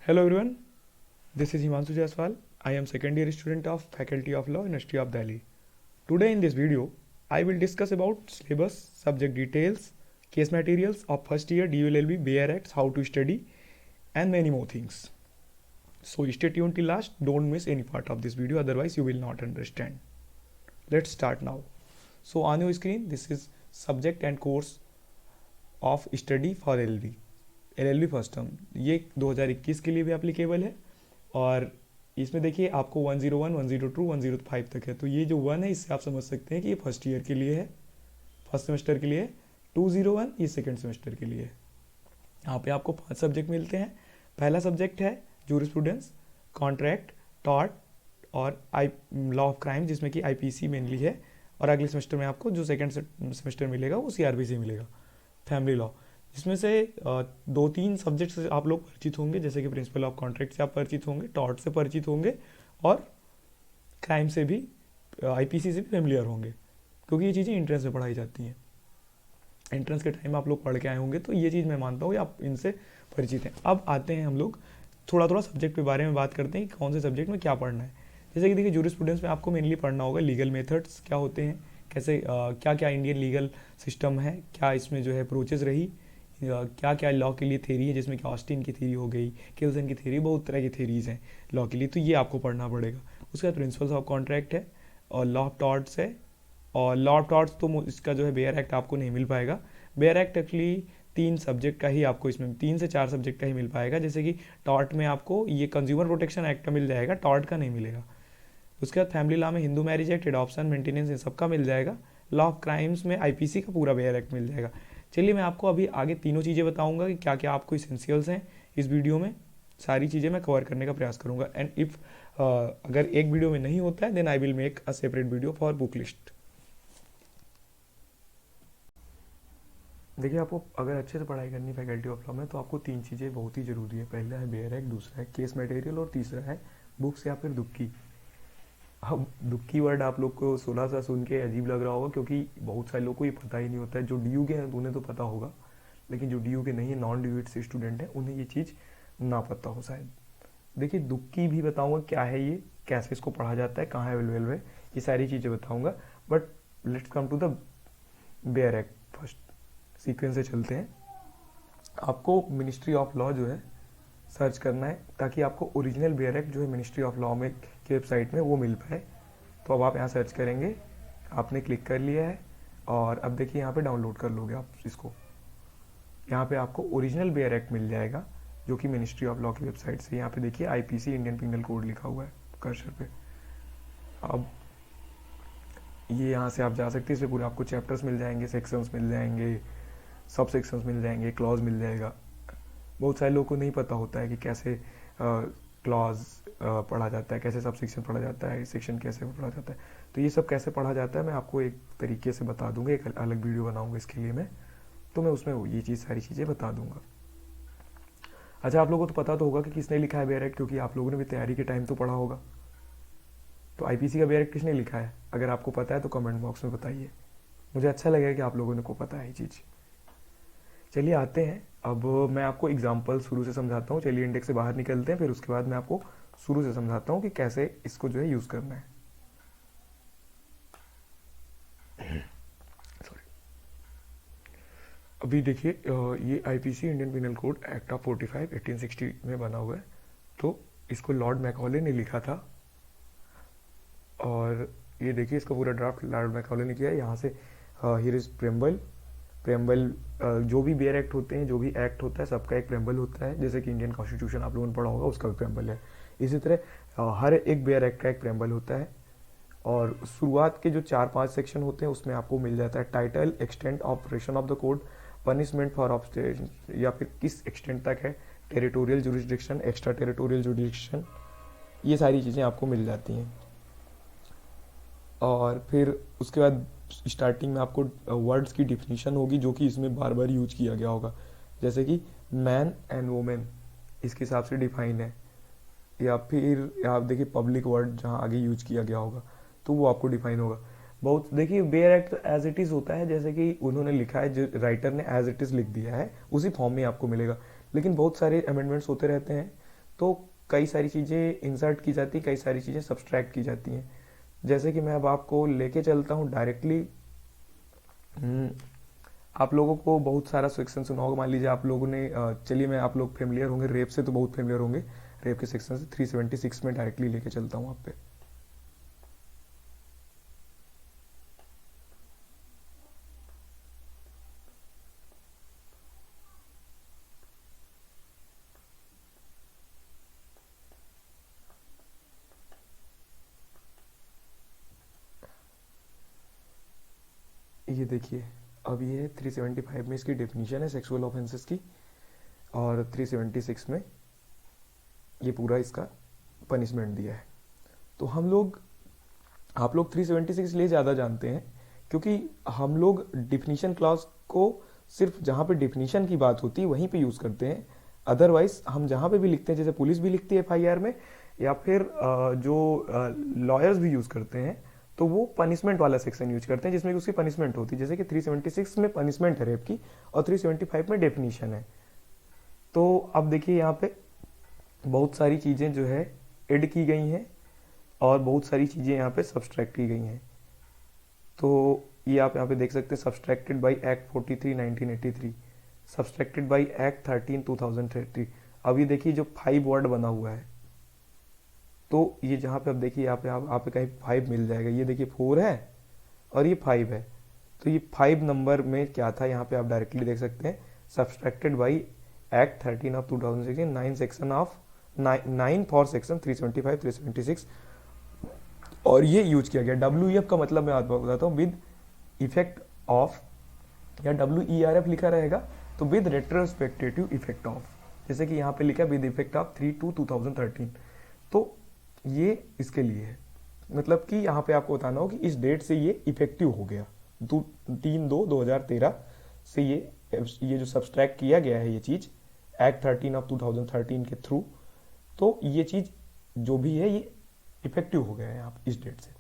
Hello everyone, this is Himanshu Jaiswal. I am second year student of Faculty of Law, University of Delhi. Today in this video, I will discuss about syllabus, subject details, case materials of first year DULLB BAR Acts, how to study and many more things. So stay tuned till last, don't miss any part of this video, otherwise you will not understand. Let's start now. So on your screen, this is subject and course of study for LLB. LLB first term ये 2021 के लिए भी applicable है और इसमें देखिए आपको 101, 102, 105 तक है। तो ये जो 1 है इससे आप समझ सकते हैं कि ये फर्स्ट ईयर के लिए है, फर्स्ट सेमेस्टर के लिए है। 201 ये सेकेंड सेमेस्टर के लिए है। यहाँ पे आपको 5 सब्जेक्ट मिलते हैं। पहला सब्जेक्ट है जूरिस्प्रूडेंस, कॉन्ट्रैक्ट, टॉर्ट और लॉ ऑफ क्राइम, जिसमें कि IPC मेनली है। और अगले सेमेस्टर में आपको जो सेकेंड सेमेस्टर मिलेगा वो CRPC मिलेगा, फैमिली लॉ। इसमें से 2-3 सब्जेक्ट से आप लोग परिचित होंगे, जैसे कि प्रिंसिपल ऑफ कॉन्ट्रैक्ट से आप परिचित होंगे, टॉर्ट से परिचित होंगे और क्राइम से भी, IPC से भी फेमिलियर होंगे, क्योंकि ये चीज़ें एंट्रेंस में पढ़ाई जाती हैं। एंट्रेंस के टाइम आप लोग पढ़ के आए होंगे, तो ये चीज़ मैं मानता हूँ आप इनसे परिचित हैं। अब आते हैं हम लोग थोड़ा थोड़ा सब्जेक्ट के बारे में बात करते हैं कि कौन से सब्जेक्ट में क्या पढ़ना है। जैसे कि देखिए जूरिस्प्रूडेंस में आपको मेनली पढ़ना होगा लीगल मेथड्स क्या होते हैं, कैसे क्या क्या इंडियन लीगल सिस्टम है, क्या इसमें जो है अप्रोचेज रही, क्या क्या लॉ के लिए थेरी है, जिसमें कि ऑस्टिन की थेरी हो गई, किल्सन की थेरी, बहुत तरह की थेरीज हैं लॉ के लिए, तो ये आपको पढ़ना पड़ेगा। उसके बाद प्रिंसिपल्स ऑफ कॉन्ट्रैक्ट है और लॉ ऑफ टॉर्ट्स है। और लॉ ऑफ टॉर्ट्स तो इसका जो है बेयर एक्ट आपको नहीं मिल पाएगा। बेयर एक्ट एक्चुअली 3 सब्जेक्ट का ही आपको, इसमें 3 से 4 सब्जेक्ट का ही मिल पाएगा। जैसे कि टॉर्ट में आपको ये कंज्यूमर प्रोटेक्शन एक्ट का मिल जाएगा, टॉर्ट का नहीं मिलेगा। उसके बाद फैमिली लॉ में Hindu marriage act, adoption, maintenance, इन सबका मिल जाएगा। लॉ ऑफ क्राइम्स में IPC का पूरा बेयर एक्ट मिल जाएगा। चलिए मैं आपको अभी आगे तीनों चीज़ें बताऊंगा कि क्या क्या आपको इसेंशियल्स हैं। इस वीडियो में सारी चीज़ें मैं कवर करने का प्रयास करूंगा। एंड इफ़ अगर एक वीडियो में नहीं होता है then I will make a separate video for book list. देखिए आपको अगर अच्छे से पढ़ाई करनी फैकल्टी ऑफ लॉ में तो आपको 3 चीज़ें बहुत ही ज़रूरी है। पहला है बेयर एक्ट, दूसरा है केस मटेरियल और तीसरा है बुक्स या फिर दुक्की। अब दुक्की वर्ड आप लोग को 16 सा सुन के अजीब लग रहा होगा, क्योंकि बहुत सारे लोगों को ये पता ही नहीं होता है। जो DU के हैं उन्हें तो पता होगा, लेकिन जो DU के नहीं है, नॉन DU से स्टूडेंट हैं, उन्हें ये चीज़ ना पता हो शायद। देखिए दुक्की भी बताऊंगा क्या है ये, कैसे इसको पढ़ा जाता है, कहाँ अवेलेबल है, ये सारी चीज़ें बताऊंगा। But let's come to the bare act first. Sequence से चलते हैं। आपको मिनिस्ट्री ऑफ लॉ जो है सर्च करना है, ताकि आपको ओरिजिनल बेयर एक्ट जो है मिनिस्ट्री ऑफ लॉ में की वेबसाइट में वो मिल पाए। तो अब आप यहाँ सर्च करेंगे, आपने क्लिक कर लिया है और अब देखिए यहाँ पे डाउनलोड कर लोगे आप इसको। यहाँ पे आपको ओरिजिनल बेयर एक्ट मिल जाएगा, जो कि मिनिस्ट्री ऑफ लॉ की वेबसाइट से। यहाँ पे देखिए IPC इंडियन पिनल कोड लिखा हुआ है कर्सर पे। अब ये यहाँ से आप जा सकते हैं, इसमें पूरे आपको चैप्टर्स मिल जाएंगे, सेक्शंस मिल जाएंगे, सब सेक्शंस मिल जाएंगे, क्लॉज मिल जाएगा। बहुत सारे लोगों को नहीं पता होता है कि कैसे क्लॉज पढ़ा जाता है, कैसे सब सेक्शन पढ़ा जाता है, सेक्शन कैसे पढ़ा जाता है। तो ये सब कैसे पढ़ा जाता है मैं आपको एक तरीके से बता दूंगा, एक अलग वीडियो बनाऊंगा इसके लिए मैं, तो मैं उसमें ये चीज़ सारी चीज़ें बता दूंगा। अच्छा, आप लोगों को तो पता तो होगा कि किसने लिखा है बेयर एक्ट, क्योंकि आप लोगों ने भी तैयारी के टाइम तो पढ़ा होगा। तो IPC का बेयर एक्ट किसने लिखा है, अगर आपको पता है तो कमेंट बॉक्स में बताइए। मुझे अच्छा लगेगा कि आप लोगों को पता है ये चीज़। चलिए आते हैं, अब मैं आपको एग्जाम्पल शुरू से समझाता हूँ। चलिए इंडेक्स से बाहर निकलते हैं, फिर उसके बाद मैं आपको शुरू से समझाता हूँ कि कैसे इसको जो है यूज़ करना है। सॉरी, अभी देखिए ये IPC Indian penal code act of 45 1860 में बना हुआ है। तो इसको लॉर्ड मैकॉले ने लिखा था और ये देखिए इसका पूरा ड्राफ्ट लॉर्ड मैकॉले ने किया है। यहाँ से हियर इज प्रेम्बल। जो भी बेयर एक्ट होते हैं, जो भी एक्ट होता है, सबका एक प्रेम्बल होता है। जैसे कि इंडियन कॉन्स्टिट्यूशन आप लोगों ने पढ़ा होगा, उसका भी प्रेम्बल है। इसी तरह हर एक बेयर एक्ट का एक प्रेम्बल होता है। और शुरुआत के जो 4-5 सेक्शन होते हैं उसमें आपको मिल जाता है title, extent, operation of the code, punishment for obstruction, या फिर किस एक्सटेंट तक है, territorial jurisdiction, extra territorial jurisdiction, ये सारी चीज़ें आपको मिल जाती हैं। और फिर उसके बाद स्टार्टिंग में आपको वर्ड्स की डिफिनीशन होगी, जो कि इसमें बार बार यूज किया गया होगा। जैसे कि मैन एंड वोमेन इसके हिसाब से डिफाइन है, या फिर आप देखिए पब्लिक वर्ड जहाँ आगे यूज किया गया होगा तो वो आपको डिफाइन होगा। बहुत देखिए bare act as it is होता है, जैसे कि उन्होंने लिखा है, जो राइटर ने एज इट इज़ लिख दिया है उसी फॉर्म में आपको मिलेगा। लेकिन बहुत सारे अमेंडमेंट्स होते रहते हैं, तो कई सारी चीज़ें इंसर्ट की जाती, कई सारी चीज़ें सब्सट्रैक्ट की जाती हैं। जैसे कि मैं अब आपको लेके चलता हूँ डायरेक्टली, आप लोगों को बहुत सारा सेक्शन सुना होगा। मान लीजिए आप लोगों ने चलिए, मैं आप लोग फेमिलियर होंगे रेप से, तो बहुत फेमिलियर होंगे रेप के सेक्शन से। 376 में डायरेक्टली लेके चलता हूँ आप पे। ये देखिए, अब ये 375 में इसकी डेफिनेशन है सेक्सुअल ऑफेंसेस की, और 376 में ये पूरा इसका पनिशमेंट दिया है। तो हम लोग, आप लोग 376 इसलिए ज़्यादा जानते हैं क्योंकि हम लोग डिफिनीशन क्लॉज को सिर्फ जहाँ पे डिफिनीशन की बात होती है वहीं पे यूज़ करते हैं। अदरवाइज हम जहाँ पे भी लिखते हैं, जैसे पुलिस भी लिखती है एफआईआर में, या फिर जो लॉयर्स भी यूज़ करते हैं, तो वो पनिशमेंट वाला सेक्शन यूज करते हैं जिसमें कि उसकी पनिशमेंट होती है। जैसे कि 376 में पनिशमेंट है रेप की, और 375 में डेफिनीशन है। तो अब देखिए यहाँ पे बहुत सारी चीज़ें जो है ऐड की गई हैं, और बहुत सारी चीज़ें यहाँ पे सब्सट्रैक्ट की गई हैं। तो ये आप यहाँ पे देख सकते हैं, subtracted by act 43 1983, subtracted by act 13 2030। अब ये देखिए जो 5 वर्ड बना हुआ है, तो ये जहाँ पे अब देखिए यहाँ पे आप पे कहीं 5 मिल जाएगा। ये देखिए 4 है और ये 5 है, तो ये 5 नंबर में क्या था यहाँ पे आप डायरेक्टली देख सकते हैं, subtracted by act 13 of 2016, 9 section of 9 for section 375 376, और ये यूज किया गया। WEF का मतलब मैं आपको बताता हूँ, विद इफेक्ट ऑफ, या WERF लिखा रहेगा तो विद रेट्रोस्पेक्टिव इफेक्ट ऑफ, जैसे कि यहाँ पे लिखा है विद इफेक्ट ऑफ 3/2/2013। तो ये इसके लिए है, मतलब कि यहाँ पे आपको बताना हो कि इस डेट से ये इफेक्टिव हो गया, 3/2/2013 से ये जो सब्सट्रैक्ट किया गया है ये चीज़ एक्ट 13 ऑफ 2013 के थ्रू, तो ये चीज़ जो भी है ये इफेक्टिव हो गया है यहाँ इस डेट से।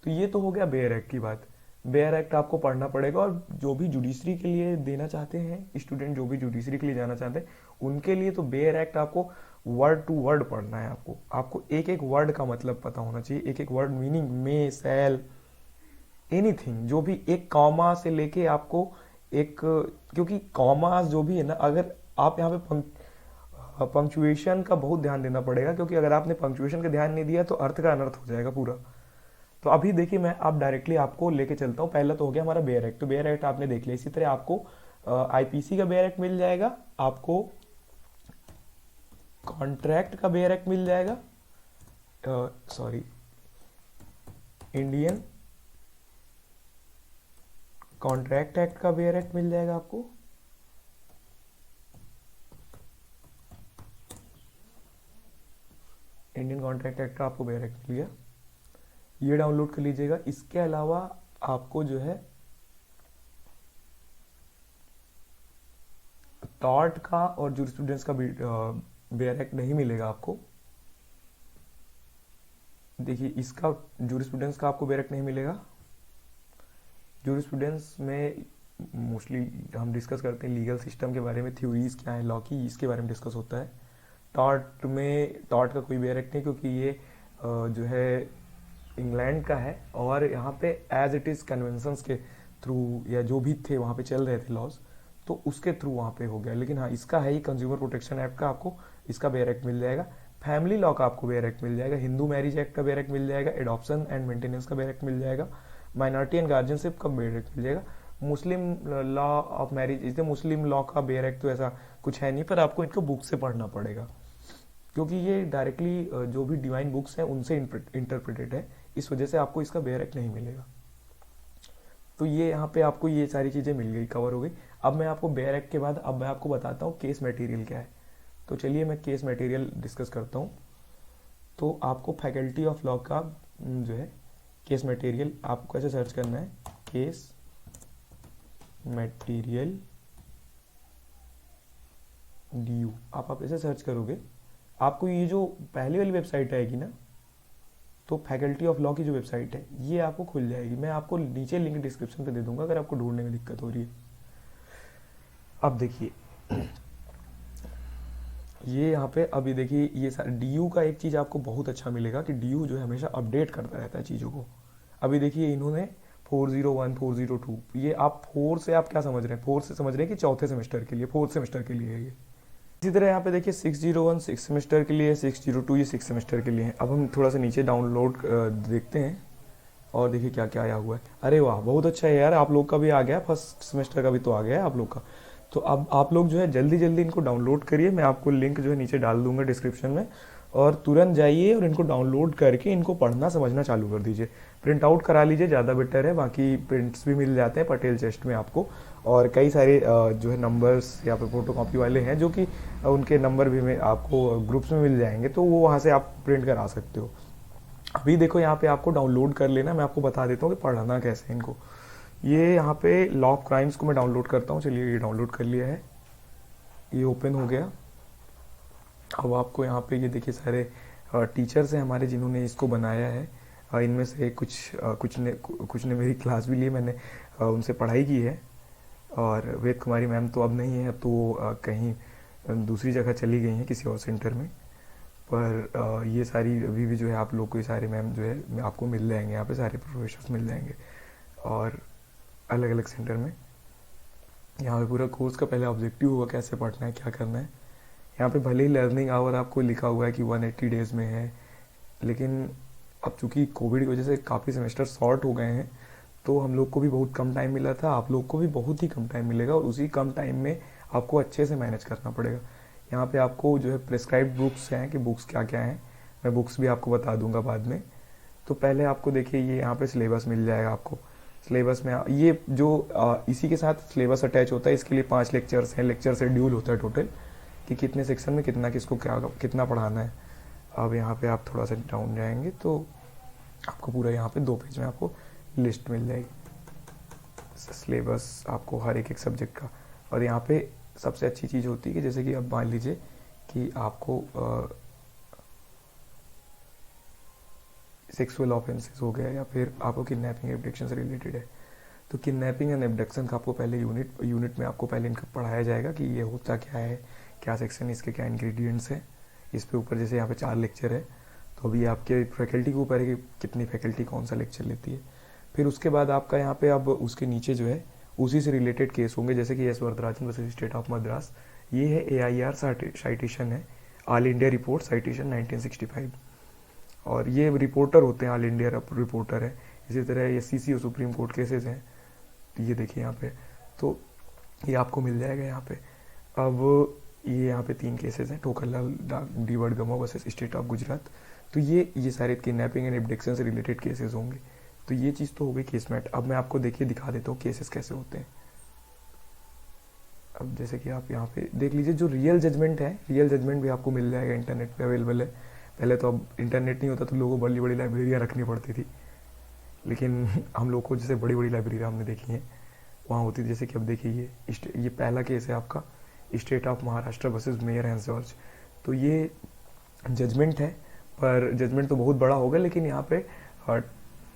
तो ये तो हो गया बेयर एक्ट की बात। बेयर एक्ट आपको पढ़ना पड़ेगा, और जो भी जुडिशरी के लिए देना चाहते हैं स्टूडेंट, जो भी जुडिशरी के लिए जाना चाहते हैं, उनके लिए तो बेयर एक्ट आपको वर्ड टू वर्ड पढ़ना है। आपको एक एक वर्ड का मतलब पता होना चाहिए, एक एक वर्ड मीनिंग, में, सेल, एनीथिंग, जो भी एक कॉमा से लेके आपको एक, क्योंकि कॉमास जो भी है ना, अगर आप यहाँ पे पंक्चुएशन का बहुत ध्यान देना पड़ेगा, क्योंकि अगर आपने पंक्चुएशन का ध्यान नहीं दिया तो अर्थ का अनर्थ हो जाएगा पूरा। तो अभी देखिए मैं आप डायरेक्टली आपको लेके चलता हूँ। पहला तो हो गया हमारा बेयर एक्ट, तो बेयर एक्ट आपने देख लिया। इसी तरह आपको आईपीसी का बेयर एक्ट मिल जाएगा, आपको कॉन्ट्रैक्ट का बेयर एक्ट मिल जाएगा, सॉरी इंडियन कॉन्ट्रैक्ट एक्ट का बेयर एक्ट मिल जाएगा आपको, इंडियन कॉन्ट्रैक्ट एक्ट का आपको बेयर एक्ट मिल गया, ये डाउनलोड कर लीजिएगा। इसके अलावा आपको जो है टॉर्ट का और जूरिस्प्रूडेंस का बेयर एक्ट नहीं मिलेगा आपको। देखिए इसका जूरिस्प्रूडेंस का आपको बेयर एक्ट नहीं मिलेगा। जूरिस्प्रूडेंस में मोस्टली हम डिस्कस करते हैं लीगल सिस्टम के बारे में, थ्योरीज क्या है लॉ की, इसके बारे में डिस्कस होता है। टॉर्ट का कोई बेयर एक्ट नहीं, क्योंकि ये जो है इंग्लैंड का है, और यहाँ पे एज इट इज़ कन्वेंशंस के थ्रू या जो भी थे वहाँ पे चल रहे थे लॉज, तो उसके थ्रू वहाँ पे हो गया। लेकिन हाँ, इसका है ही कंज्यूमर प्रोटेक्शन एक्ट का, आपको इसका बेयर एक्ट मिल जाएगा। फैमिली लॉ का आपको बेयर एक्ट मिल जाएगा, हिंदू मैरिज एक्ट का बेयर एक्ट मिल जाएगा, एडॉप्शन एंड मेंटेनेंस का बेयर एक्ट मिल जाएगा, माइनॉरिटी एंड गार्जियनशिप का बेयर एक्ट मिल जाएगा। मुस्लिम लॉ ऑफ मैरिज, इसलिए मुस्लिम लॉ का बेयर एक्ट तो ऐसा कुछ है नहीं, पर आपको इनको बुक से पढ़ना पड़ेगा, क्योंकि ये डायरेक्टली जो भी डिवाइन बुक्स हैं उनसे इंटरप्रेटेड है, इस वजह से आपको इसका बेयर एक्ट नहीं मिलेगा। तो ये यहाँ पे आपको ये सारी चीज़ें मिल गई, कवर हो गई। अब मैं आपको बेयर एक्ट के बाद अब मैं आपको बताता हूँ केस मटेरियल क्या है। तो चलिए मैं केस मटेरियल डिस्कस करता हूँ। तो आपको फैकल्टी ऑफ लॉ का जो है केस मटेरियल आपको ऐसे सर्च करना है, केस मटेरियल DU। आप ऐसे सर्च करोगे, आपको ये जो पहली वाली वेबसाइट आएगी ना, तो फैकल्टी ऑफ लॉ की जो वेबसाइट है ये आपको खुल जाएगी। मैं आपको नीचे लिंक डिस्क्रिप्शन पे दे दूंगा अगर आपको ढूंढने में दिक्कत हो रही है। अब देखिए ये यहाँ पे अभी देखिए ये डी का एक चीज़ आपको बहुत अच्छा मिलेगा कि डी जो है हमेशा अपडेट करता रहता है चीज़ों को। अभी देखिए इन्होंने 401 402, ये आप 4 से आप क्या समझ रहे हैं, 4 से समझ रहे हैं कि चौथे सेमेस्टर के लिए, फोर्थ सेमेस्टर के लिए है ये। इसी तरह यहाँ पे देखिए 601 सिक्स सेमेस्टर के लिए, 602 ये सिक्स सेमेस्टर के लिए है। अब हम थोड़ा सा नीचे डाउनलोड देखते हैं और देखिए क्या क्या आया हुआ है। अरे वाह, बहुत अच्छा है यार, आप लोग का भी आ गया, फर्स्ट सेमेस्टर का भी तो आ गया है आप लोग का। तो अब आप लोग जो है जल्दी जल्दी इनको डाउनलोड करिए, मैं आपको लिंक जो है नीचे डाल दूंगा डिस्क्रिप्शन में, और तुरंत जाइए और इनको डाउनलोड करके इनको पढ़ना समझना चालू कर दीजिए। प्रिंट आउट करा लीजिए, ज़्यादा बेटर है, बाकी प्रिंट्स भी मिल जाते हैं पटेल चेस्ट में आपको। और कई सारे जो है नंबर्स या फिर फोटो कॉपी वाले हैं जो कि उनके नंबर भी में आपको ग्रुप्स में मिल जाएंगे, तो वो वहाँ से आप प्रिंट करा सकते हो। अभी देखो यहाँ पे आपको डाउनलोड कर लेना, मैं आपको बता देता हूँ कि पढ़ना कैसे है इनको। ये यहाँ पे लॉ ऑफ क्राइम्स को मैं डाउनलोड करता हूँ, चलिए ये डाउनलोड कर लिया है, ये ओपन हो गया। अब आपको यहाँ पे ये देखिए सारे टीचर्स हैं हमारे जिन्होंने इसको बनाया है। इनमें से कुछ ने मेरी क्लास भी ली, मैंने उनसे पढ़ाई की है। और वेद कुमारी मैम तो अब नहीं है, अब तो वो कहीं दूसरी जगह चली गई हैं किसी और सेंटर में। पर ये सारी अभी भी जो है आप लोग को ये सारे मैम जो है आपको मिल जाएंगे, यहाँ पे सारे प्रोफेसर्स मिल जाएंगे और अलग अलग सेंटर में। यहाँ पे पूरा कोर्स का पहले ऑब्जेक्टिव होगा कैसे पढ़ना है, क्या करना है। यहाँ पे भले ही लर्निंग आवर आपको लिखा हुआ है कि 180 डेज़ में है, लेकिन अब चूंकि कोविड की वजह से काफ़ी सेमेस्टर शॉर्ट हो गए हैं, तो हम लोग को भी बहुत कम टाइम मिला था, आप लोग को भी बहुत ही कम टाइम मिलेगा, और उसी कम टाइम में आपको अच्छे से मैनेज करना पड़ेगा। यहाँ पे आपको जो है प्रिस्क्राइब्ड बुक्स हैं कि बुक्स क्या क्या हैं, मैं बुक्स भी आपको बता दूंगा बाद में। तो पहले आपको देखिए ये यहाँ पे सिलेबस मिल जाएगा आपको। सिलेबस में ये जो इसी के साथ सिलेबस अटैच होता है, इसके लिए 5 लेक्चर्स हैं, लेक्चर शेड्यूल होता है टोटल कि कितने सेक्शन में कितना किसको क्या कितना पढ़ाना है। अब यहाँ पे आप थोड़ा सा डाउन जाएंगे तो आपको पूरा यहाँ पे 2 पेज में आपको लिस्ट मिल जाएगी सिलेबस आपको हर एक सब्जेक्ट का। और यहाँ पे सबसे अच्छी चीज़ होती है कि जैसे कि अब मान लीजिए कि आपको सेक्सुअल ऑफेंसेस हो गया या फिर आपको किडनैपिंग एब्डक्शन से रिलेटेड है, तो किडनैपिंग एंड एब्डक्शन का आपको पहले यूनिट में आपको पहले इनका पढ़ाया जाएगा कि ये होता क्या है, क्या सेक्शन, इसके क्या इंग्रेडिएंट्स हैं। इस पे ऊपर जैसे यहाँ पे 4 लेक्चर है, तो अभी आपके फैकल्टी के ऊपर है कि कितनी फैकल्टी कौन सा लेक्चर लेती है। फिर उसके बाद आपका यहाँ पे अब उसके नीचे जो है उसी से रिलेटेड केस होंगे, जैसे कि S Varadarajan versus state of Madras, ये है AIR साइटेशन है, ऑल इंडिया रिपोर्ट साइटेशन 1965, और ये रिपोर्टर होते हैं, ऑल इंडिया रिपोर्टर है। इसी तरह SCC और सुप्रीम कोर्ट केसेस हैं, ये देखिए यहाँ पे, तो ये आपको मिल जाएगा यहाँ पे। अब ये यहाँ पे 3 केसेस हैं, Thakorlal D Vadgama versus state of Gujarat, तो ये सारे किडनैपिंग एंड एब्डक्शन से रिलेटेड केसेस होंगे। तो ये चीज़ तो हो गई केसमेट। अब मैं आपको देखिए दिखा देता हूँ केसेस कैसे होते हैं। अब जैसे कि आप यहाँ पे देख लीजिए जो रियल जजमेंट है, रियल जजमेंट भी आपको मिल जाएगा, इंटरनेट पे अवेलेबल है। पहले तो अब इंटरनेट नहीं होता तो लोगों को बड़ी बड़ी लाइब्रेरियाँ रखनी पड़ती थी, लेकिन हम लोग को जैसे बड़ी बड़ी लाइब्रेरियाँ हमने देखी हैं वहाँ होती थी। जैसे कि अब देखिए ये पहला केस है आपका, state of Maharashtra versus Mayer Hans George. तो ये जजमेंट है, पर जजमेंट तो बहुत बड़ा होगा, लेकिन यहाँ पे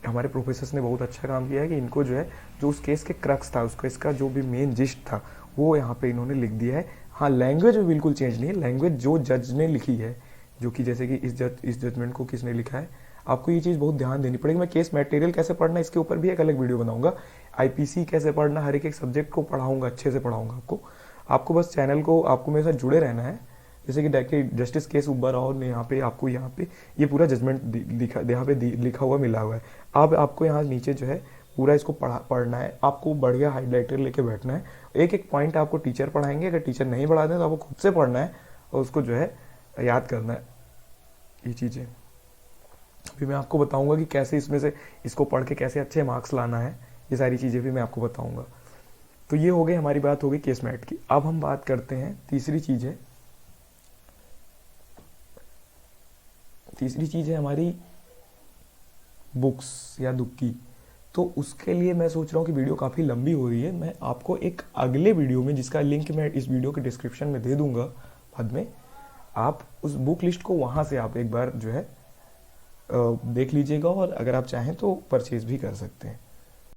हमारे प्रोफेसर्स ने बहुत अच्छा काम किया है कि इनको जो है जो उस केस के क्रक्स था, उसका इसका जो भी मेन जिस्ट था वो यहाँ पे इन्होंने लिख दिया है। हाँ, लैंग्वेज में बिल्कुल चेंज नहीं है, लैंग्वेज जो जज ने लिखी है, जो कि जैसे कि इस जजमेंट को किसने लिखा है, आपको ये चीज़ बहुत ध्यान देनी पड़ेगी। मैं केस मटेरियल कैसे पढ़ना है इसके ऊपर भी एक अलग वीडियो बनाऊंगा, IPC कैसे पढ़ना, हर एक सब्जेक्ट को पढ़ाऊंगा, अच्छे से पढ़ाऊंगा आपको बस चैनल को आपको मेरे साथ जुड़े रहना है। जैसे कि डायरेक्टली जस्टिस केस उब्बाराव ने यहाँ पे ये पूरा जजमेंट यहाँ पे लिखा हुआ मिला हुआ है। अब आपको यहाँ नीचे जो है पूरा इसको पढ़ना है, आपको बढ़िया हाइलाइटर लेके बैठना है, एक एक पॉइंट आपको टीचर पढ़ाएंगे, अगर टीचर नहीं पढ़ाते हैं तो आपको खुद से पढ़ना है और उसको जो है याद करना है ये चीज़ें। अभी मैं आपको बताऊंगा कि कैसे इसमें से इसको पढ़ के कैसे अच्छे मार्क्स लाना है, ये सारी चीज़ें भी मैं आपको बताऊंगा। तो ये हो गई हमारी बात, हो गई केसमेट की। अब हम बात करते हैं तीसरी चीज़ है हमारी बुक्स या दुक्की। तो उसके लिए मैं सोच रहा हूँ कि वीडियो काफ़ी लंबी हो रही है, मैं आपको एक अगले वीडियो में, जिसका लिंक मैं इस वीडियो के डिस्क्रिप्शन में दे दूंगा बाद में, आप उस बुक लिस्ट को वहाँ से आप एक बार जो है देख लीजिएगा, और अगर आप चाहें तो परचेज भी कर सकते हैं।